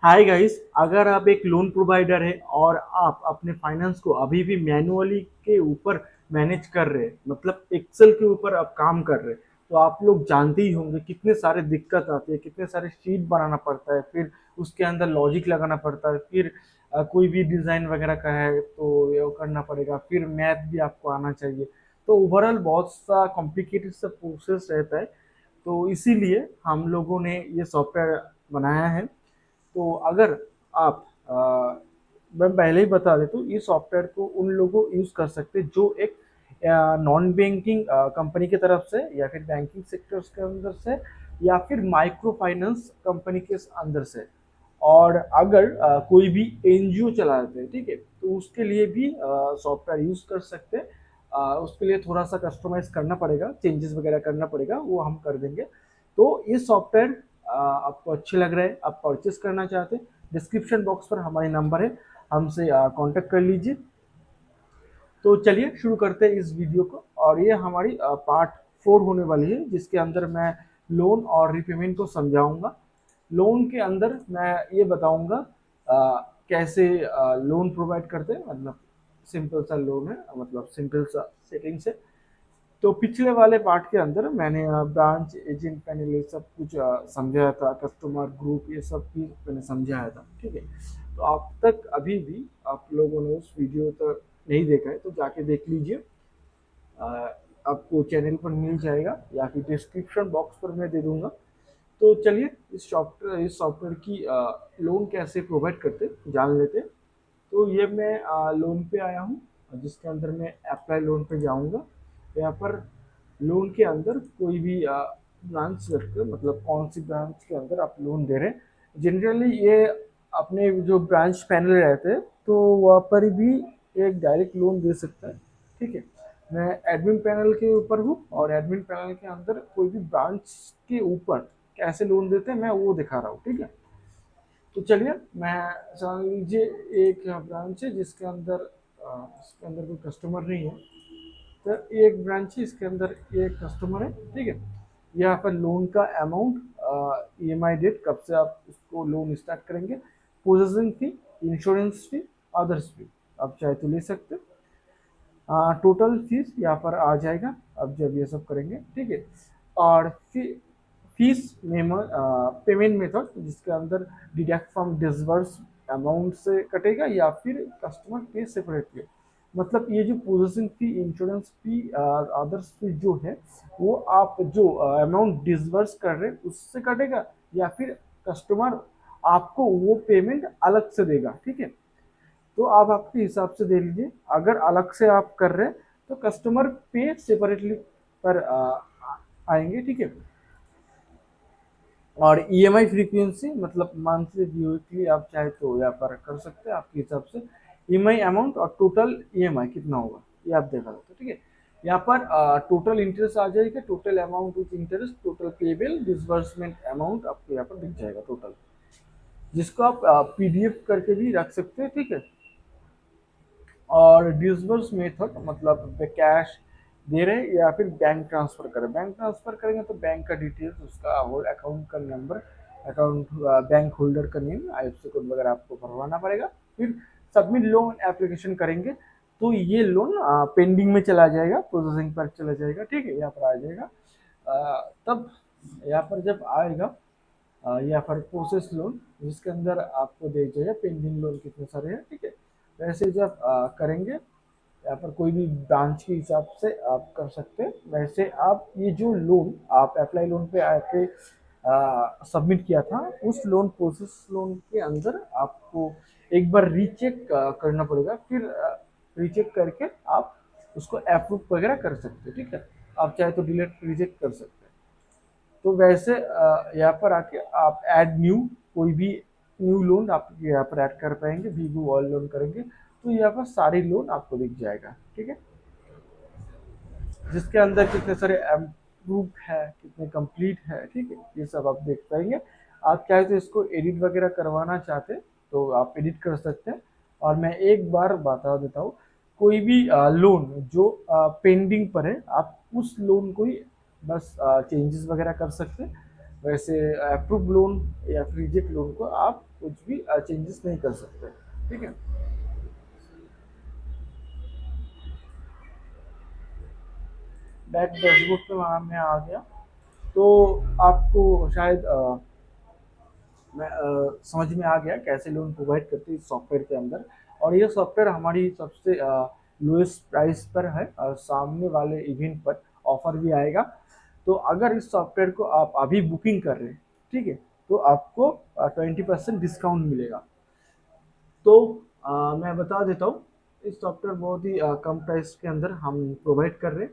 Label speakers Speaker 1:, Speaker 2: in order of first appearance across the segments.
Speaker 1: Hi guys, अगर आप एक लोन प्रोवाइडर है और आप अपने फाइनेंस को अभी भी मैनुअली के ऊपर मैनेज कर रहे हैं, मतलब एक्सेल के ऊपर आप काम कर रहे हैं, तो आप लोग जानते ही होंगे कितने सारे दिक्कत आते हैं, कितने सारे शीट बनाना पड़ता है, फिर उसके अंदर लॉजिक लगाना पड़ता है, फिर कोई भी डिज़ाइन वगैरह का है तो ये करना पड़ेगा, फिर मैथ भी आपको आना चाहिए। तो ओवरऑल बहुत सा कॉम्प्लिकेटेड सा प्रोसेस रहता है। तो इसीलिए हम लोगों ने ये सॉफ्टवेयर बनाया है। तो अगर आप मैं पहले ही बता देता हूँ, इस सॉफ्टवेयर को उन लोगों यूज़ कर सकते हैं जो एक नॉन बैंकिंग कंपनी की तरफ से, या फिर बैंकिंग सेक्टर्स के अंदर से, या फिर माइक्रो फाइनेंस कंपनी के अंदर से। और अगर कोई भी एनजीओ चलाते हैं, ठीक है, तो उसके लिए भी सॉफ्टवेयर यूज़ कर सकते हैं। उसके लिए थोड़ा सा कस्टमाइज करना पड़ेगा, चेंजेस वगैरह करना पड़ेगा, वो हम कर देंगे। तो ये सॉफ्टवेयर आपको अच्छे लग रहे हैं, आप परचेस करना चाहते हैं, डिस्क्रिप्शन बॉक्स पर हमारे नंबर है, हमसे कांटेक्ट कर लीजिए। तो चलिए शुरू करते हैं इस वीडियो को। और ये हमारी पार्ट 4 होने वाली है, जिसके अंदर मैं लोन और रिपेमेंट को समझाऊंगा। लोन के अंदर मैं ये बताऊंगा कैसे लोन प्रोवाइड करते हैं, मतलब सिंपल सा लोन है, मतलब सिंपल सा सेटिंग से। तो पिछले वाले पार्ट के अंदर मैंने ब्रांच एजेंट पैनल ये सब कुछ समझाया था, कस्टमर ग्रुप ये सब भी मैंने समझाया था, ठीक है। तो अब तक अभी भी आप लोगों ने उस वीडियो तक नहीं देखा है तो जाके देख लीजिए। अ, आपको चैनल पर मिल जाएगा या फिर डिस्क्रिप्शन बॉक्स पर मैं दे दूंगा। तो चलिए इस सॉफ्टवेयर की लोन कैसे प्रोवाइड करते जान लेते हैं। तो ये मैं लोन पे आया हूँ, जिसके अंदर मैं अप्लाई लोन पे जाऊँगा। यहाँ पर लोन के अंदर कोई भी ब्रांच सेलेक्ट कर, मतलब कौन सी ब्रांच के अंदर आप लोन दे रहे हैं। जनरली ये अपने जो ब्रांच पैनल रहते हैं तो वहाँ पर भी एक डायरेक्ट लोन दे सकता है, ठीक है। मैं एडमिन पैनल के ऊपर हूँ और एडमिन पैनल के अंदर कोई भी ब्रांच के ऊपर कैसे लोन देते हैं मैं वो दिखा रहा हूँ, ठीक है। तो चलिए, मैं मान लीजिए एक ब्रांच है इसके अंदर कोई कस्टमर नहीं है। तो एक ब्रांच है, इसके अंदर एक कस्टमर है, ठीक है। यहाँ पर लोन का अमाउंट, ईएमआई डेट, कब से आप इसको लोन स्टार्ट करेंगे, प्रोसेसिंग फी, इंश्योरेंस फी, अदर्स फी, आप चाहे तो ले सकते। टोटल फीस यहाँ पर आ जाएगा अब जब ये सब करेंगे, ठीक है। और फीस पेमेंट मेथड, जिसके अंदर डिडक्ट फ्रॉम डिसबर्स अमाउंट से कटेगा या फिर कस्टमर पे सेपरेटली। मतलब ये जो प्रोसेसिंग फी, इंश्योरेंस फी, अदर्स फी जो है, वो आप जो अमाउंट डिसबर्स कर रहे हैं उससे कटेगा, या फिर कस्टमर आपको वो पेमेंट अलग से देगा, ठीक है। तो आप आपके हिसाब से दे लीजिए। अगर अलग से आप कर रहे हैं तो कस्टमर पे सेपरेटली पर आएंगे, ठीक है। और ईएमआई फ्रीक्वेंसी, मतलब मंथली वीकली आप चाहे तो यहाँ पर कर सकते हैं आपके हिसाब से। ईएमआई अमाउंट और टोटल ईएमआई कितना होगा ये आप देखा सकते हो, ठीक है। यहाँ पर टोटल इंटरेस्ट आ जाएगा, total amount with interest, total payable, disbursement amount आपको यहाँ पर दिख जाएगा टोटल, जिसको आप पीडीएफ करके भी रख सकते हैं, ठीक है। और डिसबर्स मेथड, मतलब कैश दे रहे हैं या फिर बैंक ट्रांसफर करें। बैंक ट्रांसफर करेंगे तो बैंक का डिटेल्स, उसका होल अकाउंट का नंबर, अकाउंट बैंक होल्डर का नेम, आईएफएससी कोड वगैरह आपको भरवाना पड़ेगा। फिर सबमिट लोन एप्लीकेशन करेंगे तो ये लोन पेंडिंग में चला जाएगा, प्रोसेसिंग पर चला जाएगा, ठीक है, यहाँ पर आ जाएगा। तब यहाँ पर जब आएगा या फिर प्रोसेस लोन, जिसके अंदर आपको देख जाएगा पेंडिंग लोन कितने सारे हैं, ठीक है। वैसे जब करेंगे यहाँ पर कोई भी ब्रांच के हिसाब से आप कर सकते हैं। वैसे आप ये जो लोन आप अप्लाई लोन पे आके सबमिट किया था, उस लोन प्रोसेस लोन के अंदर आपको एक बार रीचेक करना पड़ेगा, फिर रीचेक करके आप उसको अप्रूव वगैरह कर सकते हैं, ठीक है। आप चाहे तो डिलीट रिजेक्ट कर सकते हैं। तो वैसे यहाँ पर आके आप ऐड न्यू, कोई भी न्यू लोन आप यहाँ पर ऐड कर पाएंगे, वीवो ऑल लोन करेंगे तो यहाँ पर सारी लोन आपको दिख जाएगा, ठीक है। जिसके अंदर कितने सारे अप्रूव है, कितने कंप्लीट है, ठीक है, ये सब आप देख पाएंगे। आप चाहे तो इसको एडिट वगैरह करवाना चाहते तो आप एडिट कर सकते हैं। और मैं एक बार बता देता हूँ, कोई भी लोन जो पेंडिंग पर है, आप उस लोन को ही बस चेंजेस वगैरह कर सकते हैं। वैसे अप्रूव लोन या फिर रिजेक्ट लोन को आप कुछ भी चेंजेस नहीं कर सकते। ठीक है। बैक डैशबोर्ड पे वहाँ मैं आ गया। तो आपको शायद समझ में आ गया कैसे लोन प्रोवाइड करते हैं इस सॉफ्टवेयर के अंदर। और ये सॉफ्टवेयर हमारी सबसे लोएस्ट प्राइस पर है, और सामने वाले इवेंट पर ऑफर भी आएगा। तो अगर इस सॉफ्टवेयर को आप अभी बुकिंग कर रहे हैं, ठीक है, तो आपको 20% डिस्काउंट मिलेगा। तो मैं बता देता हूँ, इस सॉफ्टवेयर बहुत ही कम प्राइस के अंदर हम प्रोवाइड कर रहे हैं।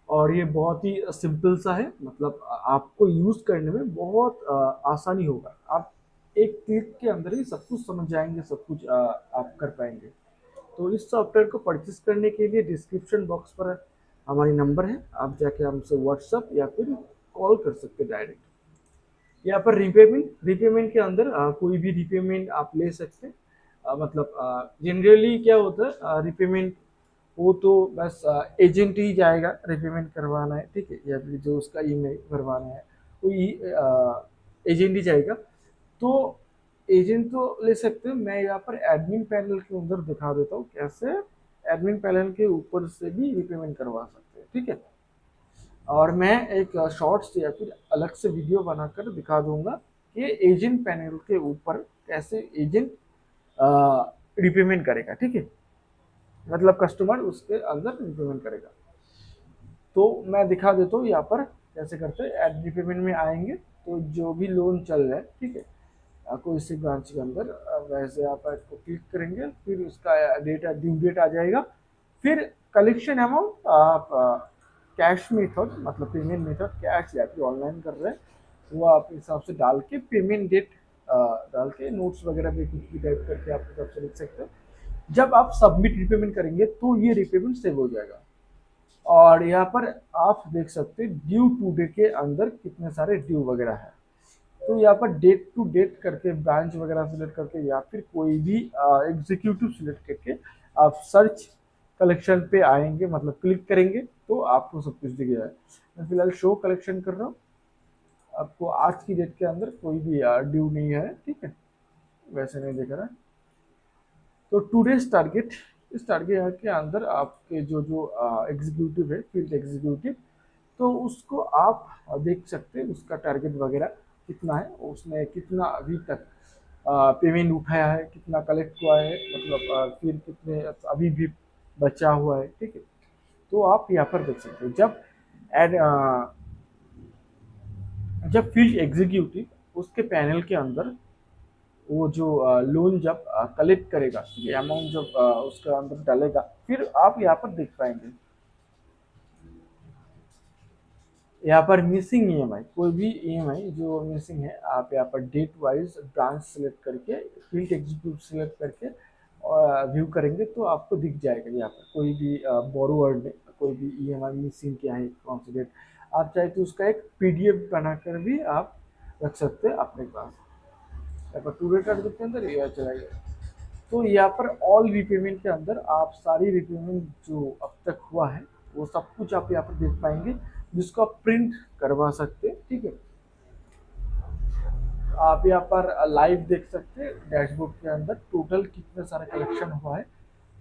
Speaker 1: और ये बहुत ही सिंपल सा है, मतलब आपको यूज करने में बहुत आसानी होगा। आप एक क्लिक के अंदर ही सब कुछ समझ जाएंगे, सब कुछ आप कर पाएंगे। तो इस सॉफ्टवेयर को परचेस करने के लिए डिस्क्रिप्शन बॉक्स पर हमारी नंबर है, आप जाके हमसे व्हाट्सअप या फिर कॉल कर सकते हैं डायरेक्ट। यहाँ पर रिपेमेंट रिपेमेंट के अंदर कोई भी रिपेमेंट आप ले सकते हैं। मतलब जनरली क्या होता है रिपेमेंट, वो तो बस एजेंट ही जाएगा रिपेमेंट करवाना है, ठीक है, या फिर जो उसका ईमेल भरवाना है वो एजेंट ही जाएगा। तो एजेंट तो ले सकते हैं। मैं यहाँ पर एडमिन पैनल के अंदर दिखा देता हूँ कैसे एडमिन पैनल के ऊपर से भी रिपेमेंट करवा सकते हैं। ठीक है। और मैं एक शॉर्ट्स या फिर अलग से वीडियो बनाकर दिखा दूंगा कि एजेंट पैनल के ऊपर कैसे एजेंट रिपेमेंट करेगा। ठीक है, मतलब कस्टमर उसके अंदर रिपेमेंट करेगा। तो मैं दिखा देता हूँ यहाँ पर कैसे करते हैं। एड रिपेमेंट में आएंगे तो जो भी लोन चल रहा है, ठीक है, कोई सी ब्रांच के अंदर वैसे आप ऐड को क्लिक करेंगे, फिर उसका डेटा ड्यू डेट आ जाएगा। फिर कलेक्शन अमाउंट आप कैश मेथड, मतलब पेमेंट मेथड कैश या फिर ऑनलाइन कर रहे हैं, वो आप हिसाब से डाल के पेमेंट डेट डाल के नोट्स वगैरह भी कुछ भी टाइप करके आप हिसाब से लिख सकते हैं। जब आप सबमिट रिपेमेंट करेंगे तो ये रिपेमेंट सेव हो जाएगा। और यहाँ पर आप देख सकते हैं ड्यू टू डे के अंदर कितने सारे ड्यू वगैरह है। तो यहाँ पर डेट टू डेट करके ब्रांच वगैरह सिलेक्ट करके या फिर कोई भी एग्जीक्यूटिव सिलेक्ट करके आप सर्च कलेक्शन पे आएंगे, मतलब क्लिक करेंगे तो आपको सब कुछ दिख जाए। मैं फिलहाल शो कलेक्शन कर रहा हूँ। आपको आज की डेट के अंदर कोई भी ड्यू नहीं है, ठीक है, वैसे नहीं दिख रहा है। तो टूडेज टारगेट, इस टारगेट के अंदर आपके जो जो एग्जीक्यूटिव है, फील्ड एग्जीक्यूटिव, तो उसको आप देख सकते हैं उसका टारगेट वगैरह कितना है, उसने कितना अभी तक पेमेंट उठाया है, कितना कलेक्ट हुआ है, मतलब फिर कितने अभी भी बचा हुआ है। ठीक है, तो आप यहाँ पर देख सकते हो। एड जब फील्ड एग्जीक्यूटिव उसके पैनल के अंदर वो जो लोन जब कलेक्ट करेगा, ये अमाउंट जब उसके अंदर डालेगा, फिर आप यहाँ पर देख पाएंगे यहाँ पर मिसिंग ईएमआई, कोई भी ईएमआई जो मिसिंग है, आप यहाँ पर डेट वाइज ब्रांच सेलेक्ट करके फील्ड एग्जीक्यूटिव सेलेक्ट करके और व्यू करेंगे तो आपको दिख जाएगा यहाँ पर कोई भी बोरोवर ने कोई भी ईएमआई मिसिंग क्या है, कौन सी डेट। आप चाहे तो उसका एक पीडीएफ बनाकर भी आप रख सकते हैं अपने पास। यहाँ पर टू डेट के अंदर ये चला गया। तो यहाँ पर ऑल रिपेमेंट के अंदर आप सारी रिपेमेंट जो अब तक हुआ है वो सब कुछ आप यहाँ पर देख पाएंगे, जिसको आप प्रिंट करवा सकते हैं। ठीक है, आप यहाँ पर लाइव देख सकते हैं डैशबोर्ड के अंदर टोटल कितने सारा कलेक्शन हुआ है,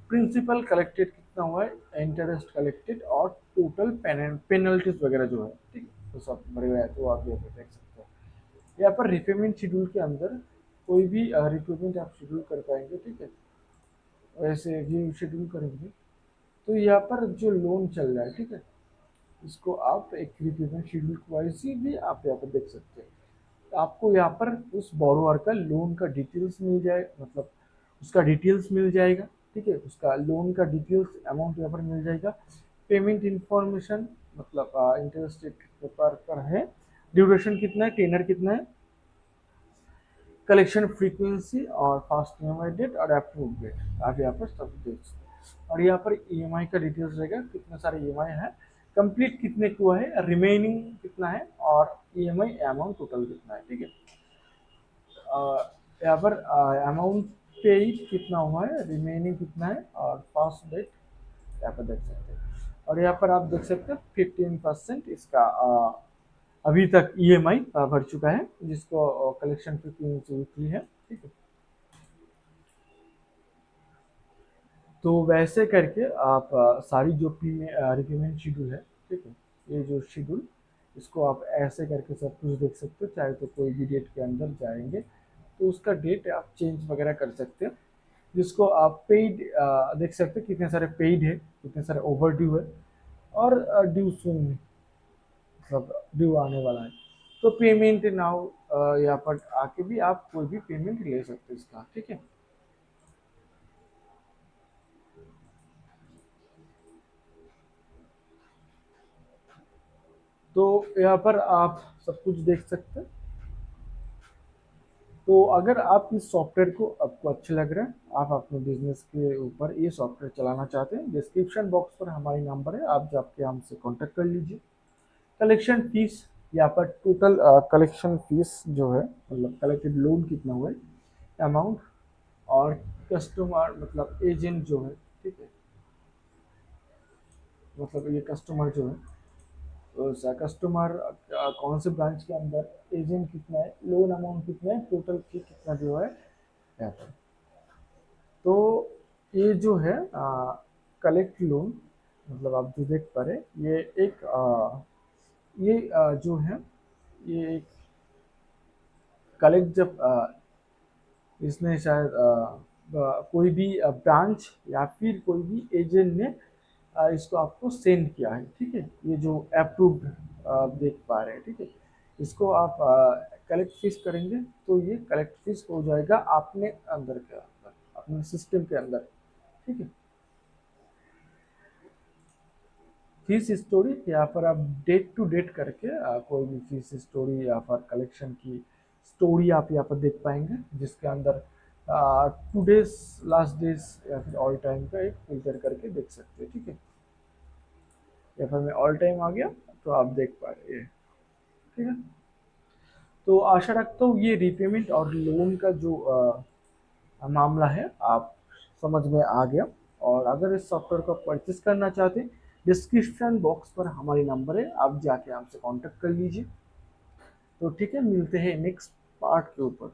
Speaker 1: प्रिंसिपल कलेक्टेड कितना हुआ है, इंटरेस्ट कलेक्टेड, और टोटल पेनल्टीज वगैरह जो है, ठीक है, तो सब बड़े हुए हैं, तो आप यहाँ पर देख सकते हैं। यहाँ पर रिपेमेंट शेड्यूल के अंदर कोई भी रिपेमेंट आप शेड्यूल कर पाएंगे। ठीक है, वैसे व्यू शेड्यूल करेंगे तो यहाँ पर जो लोन चल रहा है, ठीक है, इसको आप एक रिपेमेंट शेड्यूल वाइज भी आप यहाँ पर देख सकते हैं। तो आपको यहाँ पर उस बोरोवर का लोन का डिटेल्स मिल जाए, मतलब उसका डिटेल्स मिल जाएगा। ठीक है, उसका लोन का डिटेल्स अमाउंट यहाँ पर मिल जाएगा। पेमेंट इंफॉर्मेशन, मतलब इंटरेस्ट रेट कितने पर है, ड्यूरेशन कितना है, टेनर कितना है, कलेक्शन फ्रीक्वेंसी और फास्ट ईएमआई डेट और अप्रूव डेट, आप यहाँ पर सब देख सकते हैं। और यहाँ पर ईएमआई का डिटेल्स रहेगा, कितने सारे ईएमआई है, कंप्लीट कितने को है, रिमेनिंग कितना है, और ईएमआई अमाउंट टोटल कितना है। ठीक है, यहाँ पर अमाउंट पेड कितना हुआ है, रिमेनिंग कितना है, और फास्ट डेट यहाँ पर देख सकते हैं। और यहाँ पर आप देख सकते हैं 15% इसका अभी तक ईएमआई भर चुका है, जिसको कलेक्शन 15 है, ठीक है। तो वैसे करके आप सारी जो रिपेमेंट शेड्यूल है, ठीक है, ये जो शेड्यूल, इसको आप ऐसे करके सब कुछ देख सकते हो। चाहे तो कोई भी डेट के अंदर जाएंगे तो उसका डेट आप चेंज वगैरह कर सकते हो, जिसको आप पेड देख सकते हो कितने सारे पेड है, कितने सारे ओवर ड्यू है, और ड्यू सुन, मतलब ड्यू आने वाला है। तो पेमेंट नाउ यहाँ पर आके भी आप कोई भी पेमेंट ले सकते हो इसका, ठीक है। तो यहाँ पर आप सब कुछ देख सकते हैं। तो अगर आप इस सॉफ्टवेयर को आपको अच्छा लग रहा है, आप अपने बिजनेस के ऊपर ये सॉफ्टवेयर चलाना चाहते हैं, डिस्क्रिप्शन बॉक्स पर हमारी नंबर है, आप जाके हमसे कांटेक्ट कर लीजिए। कलेक्शन फीस, यहाँ पर टोटल कलेक्शन फीस जो है, मतलब कलेक्टेड लोन कितना हुआ है, अमाउंट, और कस्टमर मतलब एजेंट जो है, ठीक है, मतलब ये कस्टमर जो है, तो कस्टमर कौन से ब्रांच के अंदर, एजेंट कितना है, लोन अमाउंट कितना है, टोटल फी कितना जो है यहाँ पर। तो ये जो है कलेक्ट लोन, मतलब आप जो देख पा रहे, ये एक जो है, ये एक कलेक्ट जब इसने शायद कोई भी ब्रांच या फिर कोई भी एजेंट ने इसको आपको सेंड किया है, ठीक है, ये जो अप्रूव्ड आप देख पा रहे हैं, ठीक है। इसको आप कलेक्ट फीस करेंगे तो ये कलेक्ट फीस हो जाएगा अपने अंदर के अंदर, अपने सिस्टम के अंदर, ठीक है। फीस स्टोरी यहाँ पर आप डेट टू डेट करके कोई भी फीस स्टोरी या फिर कलेक्शन की स्टोरी आप यहाँ पर देख पाएंगे, जिसके अंदर टू डेज, लास्ट डेज, या फिर ऑल टाइम का एक फिल्टर करके देख सकते हैं, ठीक है। या फिर मैं ऑल टाइम आ गया तो आप देख पा रहे हैं, ठीक है। तो आशा रखता हूँ ये रीपेमेंट और लोन का जो मामला है आप समझ में आ गया। और अगर इस सॉफ्टवेयर को परचेस करना चाहते हैं, डिस्क्रिप्शन बॉक्स पर हमारी नंबर है, आप जाके हमसे कांटेक्ट कर लीजिए। तो ठीक है, मिलते हैं नेक्स्ट पार्ट के ऊपर।